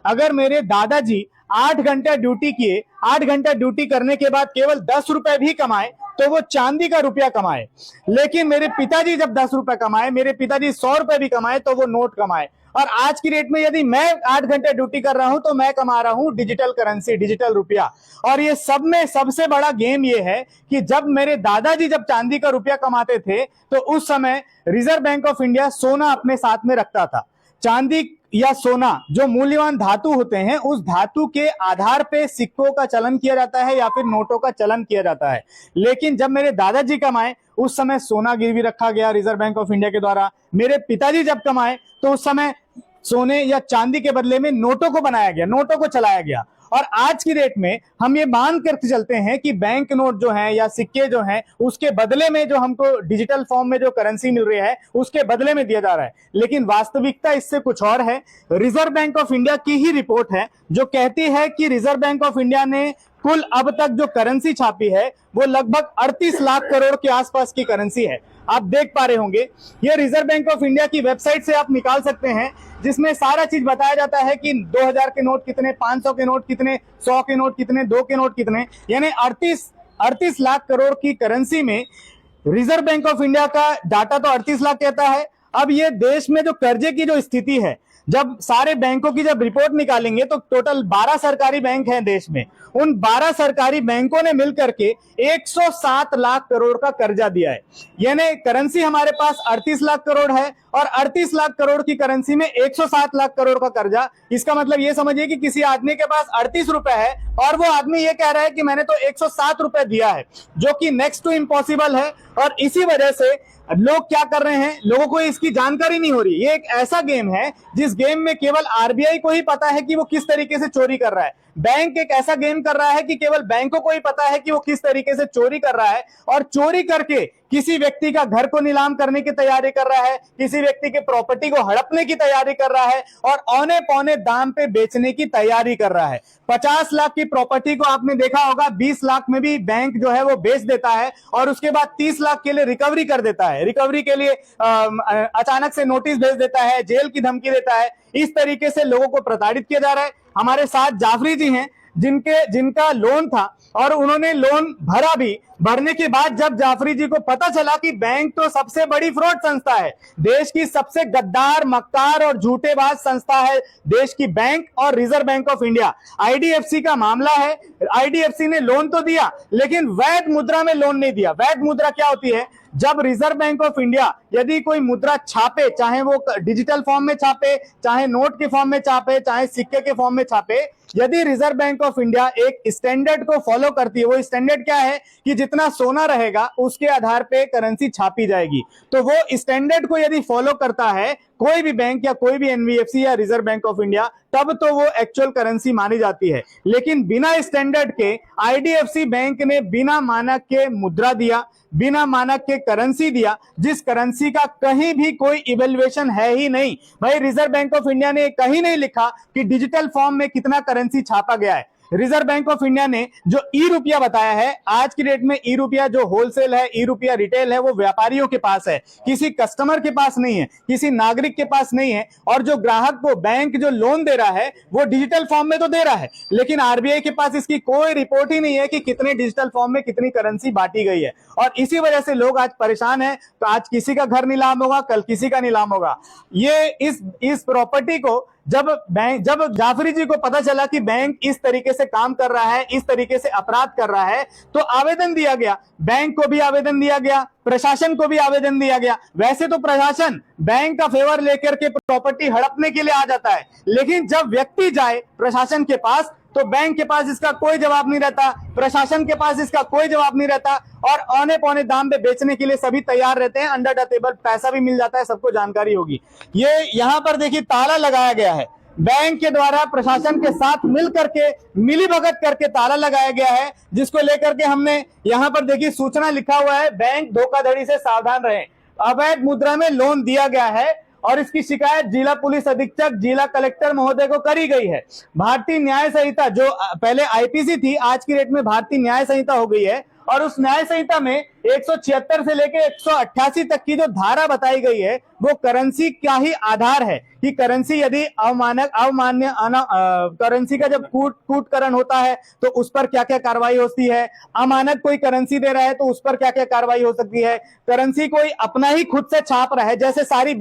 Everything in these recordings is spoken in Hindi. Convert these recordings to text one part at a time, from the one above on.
अगर मेरे दादाजी 8 घंटा ड्यूटी किए, 8 घंटा ड्यूटी करने के बाद केवल 10 रुपए भी कमाए तो वो चांदी का रुपया कमाए। लेकिन मेरे पिताजी जब 10 रुपए कमाए, मेरे पिताजी 100 रुपए भी कमाए तो वो नोट कमाए। और आज की डेट में यदि मैं 8 घंटे ड्यूटी कर रहा हूं तो मैं कमा रहा हूं डिजिटल करेंसी, डिजिटल रुपया। और ये सब में सबसे बड़ा गेम ये है कि जब मेरे दादाजी जब चांदी का रुपया कमाते थे तो उस समय रिजर्व बैंक ऑफ इंडिया सोना अपने साथ में रखता था। चांदी या सोना जो मूल्यवान धातु होते हैं, उस धातु के आधार पे सिक्कों का चलन किया जाता है या फिर नोटों का चलन किया जाता है। लेकिन जब मेरे दादाजी कमाए उस समय सोना गिरवी रखा गया रिजर्व बैंक ऑफ इंडिया के द्वारा। मेरे पिताजी जब कमाए तो उस समय सोने या चांदी के बदले में नोटों को बनाया गया, नोटों को चलाया गया। और आज की डेट में हम ये मान कर चलते हैं कि बैंक नोट जो है या सिक्के जो हैं उसके बदले में जो हमको डिजिटल फॉर्म में जो करेंसी मिल रही है उसके बदले में दिया जा रहा है। लेकिन वास्तविकता इससे कुछ और है। रिजर्व बैंक ऑफ इंडिया की ही रिपोर्ट है जो कहती है कि रिजर्व बैंक ऑफ इंडिया ने कुल अब तक जो करेंसी छापी है वो लगभग 38 लाख करोड़ के आसपास की करेंसी है। आप देख पा रहे होंगे, ये रिजर्व बैंक ऑफ इंडिया की वेबसाइट से आप निकाल सकते हैं, जिसमें सारा चीज बताया जाता है कि 2000 के नोट कितने, 500 के नोट कितने, 100 के नोट कितने, 2 के नोट कितने। यानी 38 लाख करोड़ की करेंसी में रिजर्व बैंक ऑफ इंडिया का डाटा तो 38 लाख कहता है। अब ये देश में जो कर्जे की जो स्थिति है, जब सारे बैंकों की जब रिपोर्ट निकालेंगे तो टोटल 12 सरकारी बैंक हैं देश में। उन 12 सरकारी बैंकों ने मिलकर के 107 लाख करोड़ का कर्जा दिया है। यानी करेंसी हमारे पास 38 लाख करोड़ है और 38 लाख करोड़ की करेंसी में 107 लाख करोड़ का कर्जा। इसका मतलब ये समझिए कि किसी आदमी के पास 38 रुपए है और वो आदमी ये कह रहा है कि मैंने तो 107 रुपए दिया है, जो कि नेक्स्ट टू इम्पॉसिबल है। और इसी वजह से लोग क्या कर रहे हैं, लोगों को इसकी जानकारी नहीं हो रही। ये एक ऐसा गेम है जिस गेम में केवल आरबीआई को ही पता है कि वो किस तरीके से चोरी कर रहा है। बैंक एक ऐसा गेम कर रहा है कि केवल बैंकों को ही पता है कि वो किस तरीके से चोरी कर रहा है और चोरी करके किसी व्यक्ति का घर को नीलाम करने की तैयारी कर रहा है, किसी व्यक्ति के प्रॉपर्टी को हड़पने की तैयारी कर रहा है और औने पौने दाम पे बेचने की तैयारी कर रहा है। 50 लाख की प्रॉपर्टी को आपने देखा होगा 20 लाख में भी बैंक जो है वो बेच देता है और उसके बाद 30 लाख के लिए रिकवरी कर देता है। रिकवरी के लिए अचानक से नोटिस भेज देता है, जेल की धमकी देता है। इस तरीके से लोगों को प्रताड़ित किया जा रहा है। हमारे साथ जाफरी जी हैं जिनका लोन था और उन्होंने लोन भरा भी। भरने के बाद जब जाफरी जी को पता चला कि बैंक तो सबसे बड़ी फ्रॉड संस्था है, देश की सबसे गद्दार, मक्कार और झूठेबाज संस्था है देश की बैंक और reserve bank of India. IDFC का मामला है, आईडीएफसी ने लोन तो दिया लेकिन वैध मुद्रा में लोन नहीं दिया। वैध मुद्रा क्या होती है? जब रिजर्व बैंक ऑफ इंडिया यदि कोई मुद्रा छापे, चाहे वो डिजिटल फॉर्म में छापे, चाहे नोट के फॉर्म में छापे, चाहे सिक्के के फॉर्म में छापे, यदि रिजर्व बैंक ऑफ इंडिया एक स्टैंडर्ड को फॉलो करती है, वो स्टैंडर्ड क्या है कि जितना सोना रहेगा उसके आधार पे करेंसी छापी जाएगी। तो वो स्टैंडर्ड को यदि फॉलो करता है कोई भी बैंक या कोई भी एनबीएफसी या रिजर्व बैंक ऑफ इंडिया, तब तो वो एक्चुअल करेंसी मानी जाती है। लेकिन बिना स्टैंडर्ड के आईडीएफसी बैंक ने बिना मानक के मुद्रा दिया, बिना मानक के करेंसी दिया, जिस करेंसी का कहीं भी कोई इवैल्यूएशन है ही नहीं। भाई रिजर्व बैंक ऑफ इंडिया ने कहीं नहीं लिखा कि डिजिटल फॉर्म में कितना करेंसी छापा गया है। रिजर्व बैंक ऑफ इंडिया ने जो ई रुपया बताया है, आज की डेट में ई रुपया जो होलसेल है, ई रुपया रिटेल है, वो व्यापारियों के पास है, किसी कस्टमर के पास नहीं है, किसी नागरिक के पास नहीं है। और जो ग्राहक को बैंक जो लोन दे रहा है वो डिजिटल फॉर्म में तो दे रहा है, लेकिन आरबीआई के पास इसकी कोई रिपोर्ट ही नहीं है कि कितने डिजिटल फॉर्म में कितनी करेंसी बांटी गई है। और इसी वजह से लोग आज परेशान हैं। तो आज किसी का घर नीलाम होगा, कल किसी का नीलाम होगा। ये इस प्रॉपर्टी को जब जाफरी जी को पता चला कि बैंक इस तरीके से काम कर रहा है, इस तरीके से अपराध कर रहा है, तो आवेदन दिया गया। बैंक को भी आवेदन दिया गया, प्रशासन को भी आवेदन दिया गया। वैसे तो प्रशासन बैंक का फेवर लेकर के प्रॉपर्टी हड़पने के लिए आ जाता है, लेकिन जब व्यक्ति जाए प्रशासन के पास तो बैंक के पास इसका कोई जवाब नहीं रहता, प्रशासन के पास इसका कोई जवाब नहीं रहता और औने पौने दाम पे बेचने के लिए सभी तैयार रहते हैं। अंडर द टेबल पैसा भी मिल जाता है, सबको जानकारी होगी। ये यहां पर देखिए ताला लगाया गया है, बैंक के द्वारा प्रशासन के साथ मिल करके मिली भगत करके ताला लगाया गया है, जिसको लेकर के हमने यहां पर देखिए सूचना लिखा हुआ है, बैंक धोखाधड़ी से सावधान रहें। अवैध मुद्रा में लोन दिया गया है और इसकी शिकायत जिला पुलिस अधीक्षक, जिला कलेक्टर महोदय को करी गई है। भारतीय न्याय संहिता जो पहले आईपीसी थी, आज की डेट में भारतीय न्याय संहिता हो गई है और उस न्याय संहिता में 176 से लेकर 188 तक की जो धारा बताई गई है वो करेंसी का ही आधार है कि करेंसी यदि अवमान्य करेंसी का जब कूटकरण होता है तो उस पर क्या क्या कार्रवाई होती है, अमानक कोई करेंसी दे रहा है तो उस पर क्या क्या कार्रवाई हो सकती है, करेंसी कोई अपना ही खुद से छाप रहा है, जैसे सारी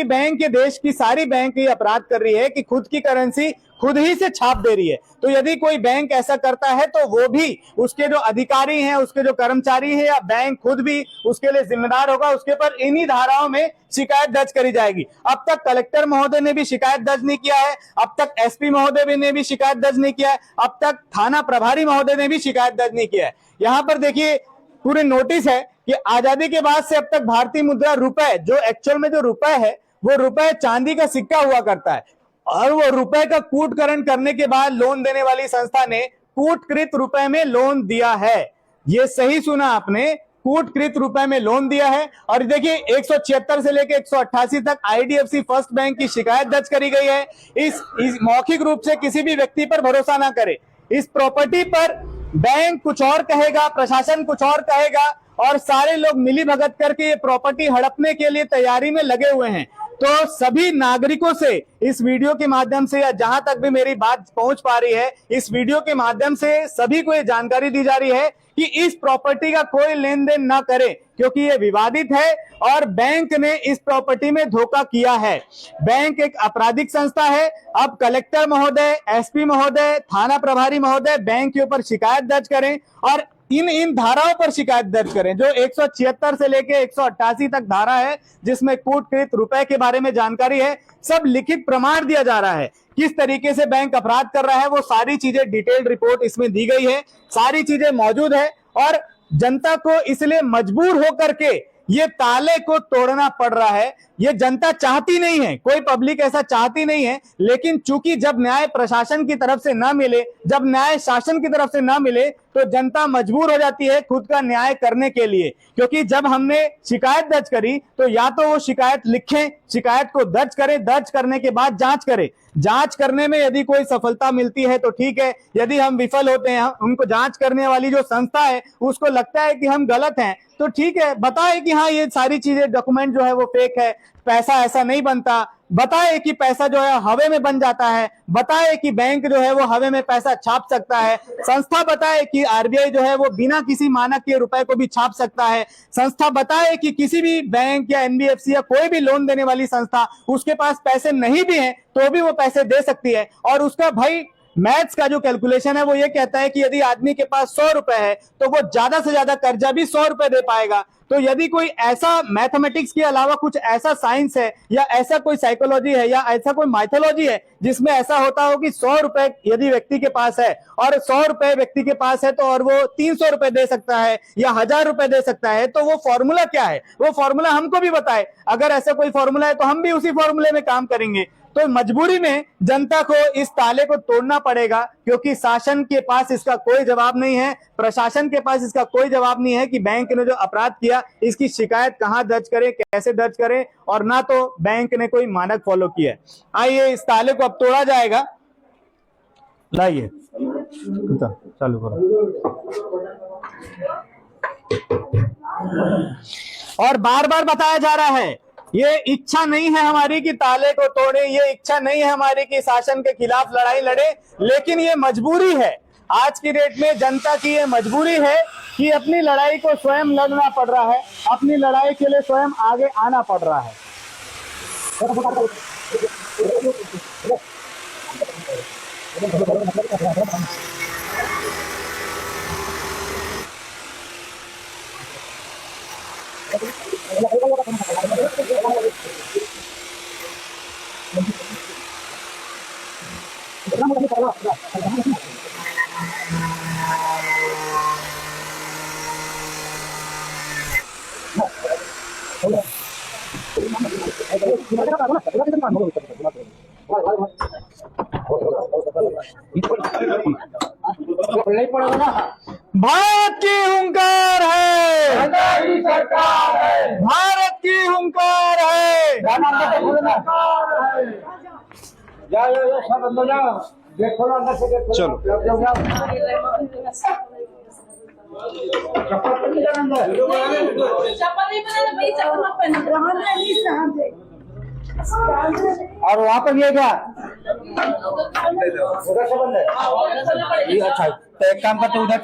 बैंक के देश की सारी बैंक ये अपराध कर रही है कि खुद की करेंसी खुद ही से छाप दे रही है। तो यदि कोई बैंक ऐसा करता है तो वो भी, उसके जो अधिकारी हैं, उसके जो कर्मचारी हैं या बैंक खुद भी उसके लिए जिम्मेदार होगा। उसके पर इन्हीं धाराओं में शिकायत दर्ज करी जाएगी। अब तक कलेक्टर महोदय ने भी शिकायत दर्ज नहीं किया है, अब तक एसपी महोदय ने भी शिकायत दर्ज नहीं किया है, अब तक थाना प्रभारी महोदय ने भी शिकायत दर्ज नहीं किया है। यहाँ पर देखिए पूरे नोटिस है कि आजादी के बाद से अब तक भारतीय मुद्रा रुपए, जो एक्चुअल में जो रुपए है वो रुपए चांदी का सिक्का हुआ करता है, और वो रुपए का कूटकरण करने के बाद लोन देने वाली संस्था ने कूटकृत रुपए में लोन दिया है। ये सही सुना आपने, कूटकृत रुपए में लोन दिया है। और देखिए 176 से लेकर 188 तक आईडीएफसी फर्स्ट बैंक की शिकायत दर्ज करी गई है। इस मौखिक रूप से किसी भी व्यक्ति पर भरोसा ना करे। इस प्रॉपर्टी पर बैंक कुछ और कहेगा, प्रशासन कुछ और कहेगा, और सारे लोग मिली भगत करके ये प्रॉपर्टी हड़पने के लिए तैयारी में लगे हुए हैं। तो सभी नागरिकों से इस वीडियो के माध्यम से, या जहां तक भी मेरी बात पहुंच पा रही है, इस वीडियो के माध्यम से सभी को ये जानकारी दी जा रही है कि इस प्रॉपर्टी का कोई लेन देन ना करे, क्योंकि ये विवादित है और बैंक ने इस प्रॉपर्टी में धोखा किया है। बैंक एक आपराधिक संस्था है। अब कलेक्टर महोदय, एसपी महोदय, थाना प्रभारी महोदय बैंक के ऊपर शिकायत दर्ज करें और इन धाराओं पर शिकायत दर्ज करें, जो 176 से लेके 188 तक धारा है, जिसमें कूटकृत रुपए के बारे में जानकारी है। सब लिखित प्रमाण दिया जा रहा है, किस तरीके से बैंक अपराध कर रहा है, वो सारी चीजें डिटेल्ड रिपोर्ट इसमें दी गई है, सारी चीजें मौजूद है। और जनता को इसलिए मजबूर होकर के ये ताले को तोड़ना पड़ रहा है। ये जनता चाहती नहीं है, कोई पब्लिक ऐसा चाहती नहीं है, लेकिन चूंकि जब न्याय प्रशासन की तरफ से ना मिले, जब न्याय शासन की तरफ से ना मिले, तो जनता मजबूर हो जाती है खुद का न्याय करने के लिए। क्योंकि जब हमने शिकायत दर्ज करी तो या तो वो शिकायत लिखें, शिकायत को दर्ज करें, दर्ज करने के बाद जांच करें, जांच करने में यदि कोई सफलता मिलती है तो ठीक है, यदि हम विफल होते हैं, उनको जांच करने वाली जो संस्था है उसको लगता है कि हम गलत हैं, तो ठीक है, बताए कि हाँ ये सारी चीजें, डॉक्यूमेंट जो है वो फेक है, पैसा ऐसा नहीं बनता, बताए कि पैसा जो है हवे में बन जाता है, बताए कि बैंक जो है वो हवे में पैसा छाप सकता है, संस्था बताए कि आरबीआई जो है वो बिना किसी मानक के रुपए को भी छाप सकता है, संस्था बताए कि किसी भी बैंक या एनबीएफसी या कोई भी लोन देने वाली संस्था उसके पास पैसे नहीं भी हैं तो भी वो पैसे दे सकती है। और उसका भाई मैथ्स का जो कैलकुलेशन है वो ये कहता है कि यदि आदमी के पास 100 रुपए है तो वो ज्यादा से ज्यादा कर्जा भी 100 रुपए दे पाएगा। तो यदि कोई ऐसा मैथमेटिक्स के अलावा कुछ ऐसा साइंस है या ऐसा कोई साइकोलॉजी है या ऐसा कोई माइथोलॉजी है जिसमें ऐसा होता हो कि 100 रुपए यदि व्यक्ति के पास है और 100 रुपए व्यक्ति के पास है तो और वो 300 रुपए दे सकता है या 1000 रुपए दे सकता है, तो वो फॉर्मूला क्या है, वो फॉर्मूला हमको भी बताए। अगर ऐसा कोई फॉर्मूला है तो हम भी उसी फॉर्मूले में काम करेंगे। तो मजबूरी में जनता को इस ताले को तोड़ना पड़ेगा, क्योंकि शासन के पास इसका कोई जवाब नहीं है, प्रशासन के पास इसका कोई जवाब नहीं है कि बैंक ने जो अपराध किया इसकी शिकायत कहां दर्ज करें, कैसे दर्ज करें, और ना तो बैंक ने कोई मानक फॉलो किया है। आइए इस ताले को अब तोड़ा जाएगा। लाइए चालू करो। और बार बार बताया जा रहा है, ये इच्छा नहीं है हमारी कि ताले को तोड़े, ये इच्छा नहीं है हमारी कि शासन के खिलाफ लड़ाई लड़े, लेकिन ये मजबूरी है। आज की डेट में जनता की ये मजबूरी है कि अपनी लड़ाई को स्वयं लड़ना पड़ रहा है, अपनी लड़ाई के लिए स्वयं आगे आना पड़ रहा है। भारत की हुंकार है, भारत की हुंकार है। चलो चप्पल नहीं पहना भाई, चप्पल मत पहनो। वहाँ नहीं साहब और वहाँ पर भी है क्या? उधर से बंद है। अच्छा, तो एक काम करते उधर